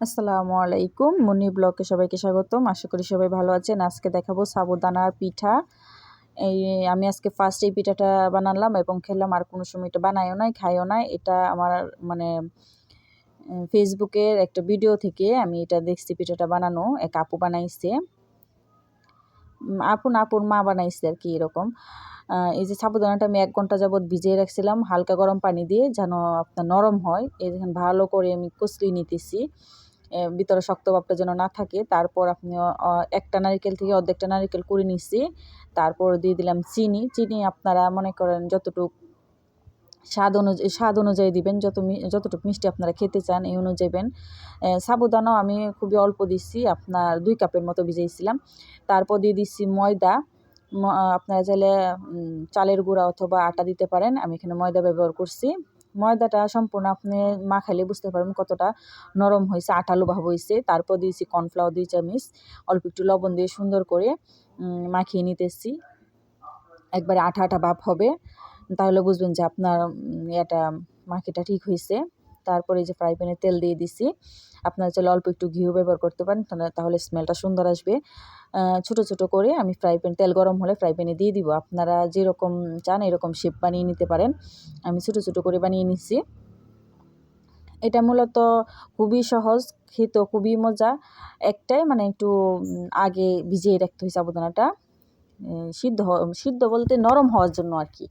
আসসালামু আলাইকুম, মুন্নি ব্লগে সবাইকে স্বাগতম। আশা করি সবাই ভালো আছেন। আজকে দেখাবো সাবুদানার পিঠা। এই আমি আজকে ফার্স্ট এই পিঠাটা বানালাম এবং খেলাম, আর কোনো সময় এটা বানাইও নাই, খাইও নাই। এটা আমার মানে ফেসবুকের একটা ভিডিও থেকে আমি এটা দেখছি, পিঠাটা বানানো এক আপু বানাইছে, আপুর মা বানাইছে আর কি এরকম। এই যে সাবুদানাটা আমি 1 ঘন্টা যাবত ভিজিয়ে রাখছিলাম হালকা গরম পানি দিয়ে, যেন আপনার নরম হয়। এই দেখেন ভালো করে আমি কষলিয়ে নিতেছি, ভিতরে শক্ত ভাবটা যেন না থাকে। তারপর আপনি একটা নারিকেল থেকে অর্ধেকটা নারিকেল কুড়ে নিচ্ছি। তারপর দিয়ে দিলাম চিনি আপনারা মনে করেন যতটুক স্বাদ অনুযায়ী দিবেন, যতটুকু মিষ্টি আপনারা খেতে চান এই অনুযায়ী দিবেন। সাবুদানাও আমি খুবই অল্প দিচ্ছি, আপনার 2 কাপের মতো ভিজাইছিলাম। তারপর দিয়ে দিচ্ছি ময়দা। আপনারা চাইলে চালের গুঁড়া অথবা আটা দিতে পারেন, আমি এখানে ময়দা ব্যবহার করছি। ময়দাটা সম্পূর্ণ আপনি মাখাইলে বুঝতে পারবেন কতটা নরম হয়েছে, আঠালো ভাব হয়েছে। তারপর দিয়েছি কর্নফ্লাওয়ার 2 চামচ, অল্প একটু লবণ দিয়ে সুন্দর করে মাখিয়ে নিতেছি। একবারে আঠা ভাব হবে, তাহলে বুঝবেন যে আপনার এটা মাখিটা ঠিক হয়েছে। তারপরে এই যে ফ্রাই প্যানে তেল দিয়ে দিছি। আপনারা চাইলে অল্প একটু ঘিও ব্যবহার করতে পারেন, তাহলে স্মেলটা সুন্দর আসবে। ছোট করে আমি তেল গরম হলে ফ্রাই প্যানে দিয়ে দিব। আপনারা যেরকম চান এরকম শেপ বানিয়ে নিতে পারেন। আমি ছোট করে বানিয়ে নিচ্ছি। এটা মূলত খুবই সহজ, খেতেও খুবই মজা। একটাই মানে একটু আগে ভিজিয়ে রাখতে হয় সাবুদানাটা, সিদ্ধ বলতে নরম হওয়ার জন্য আর কি।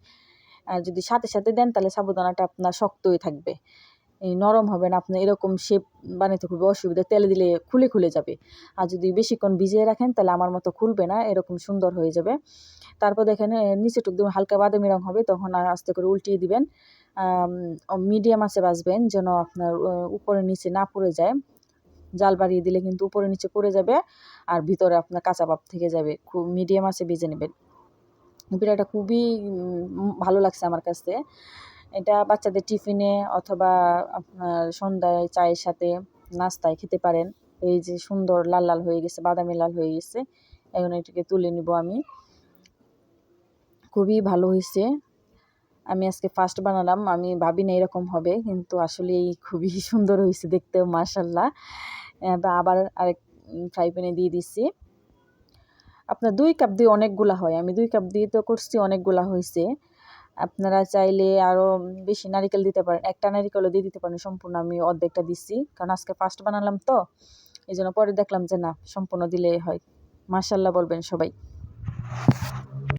আর যদি সাথে দেন তাহলে সাবুদানাটা আপনার শক্তই থাকবে, এই নরম হবে না। আপনি এরকম শেপ বানাইতে খুবই অসুবিধা, তেলে দিলে খুলে যাবে। আর যদি বেশিক্ষণ ভিজিয়ে রাখেন তাহলে আমার মতো খুলবে না, এরকম সুন্দর হয়ে যাবে। তারপর দেখেন নিচেটুক দিয়ে হালকা বাদামি রং হবে, তখন আর আস্তে করে উল্টিয়ে দিবেন। মিডিয়াম আঁচে ভাজবেন যেন আপনার উপরে নিচে না পড়ে যায়। জাল বাড়িয়ে দিলে কিন্তু উপরে নিচে পড়ে যাবে, আর ভিতরে আপনার কাঁচা ভাব থেকে যাবে। খুব মিডিয়াম আঁচে ভেজে নেবেন। পিঠাটা খুবই ভালো লাগছে আমার কাছে। এটা বাচ্চাদের টিফিনে অথবা আপনার সন্ধ্যায় চায়ের সাথে নাস্তায় খেতে পারেন। এই যে সুন্দর লাল হয়ে গেছে, বাদামি লাল হয়ে গেছে। এখন এটাকে তুলে নিব আমি। খুবই ভালো হয়েছে। আমি আজকে ফার্স্ট বানালাম, আমি ভাবি না এরকম হবে, কিন্তু আসলেই খুবই সুন্দর হয়েছে দেখতেও, মাশাআল্লাহ। আবার আরেক ফ্রাই প্যানে দিয়ে দিচ্ছি। আপনার 2 কাপ দিয়ে অনেকগুলা হয়, আমি 2 কাপ দিয়ে তো করছি, অনেকগুলা হয়েছে। আপনারা চাইলে আরও বেশি নারিকেল দিতে পারেন, একটা নারিকেলও দিয়ে দিতে পারেন সম্পূর্ণ। আমি অর্ধেকটা দিচ্ছি, কারণ আজকে ফার্স্ট বানালাম তো, এই জন্য পরে দেখলাম যে না সম্পূর্ণ দিলে হয়। মাশাআল্লাহ বলবেন সবাই।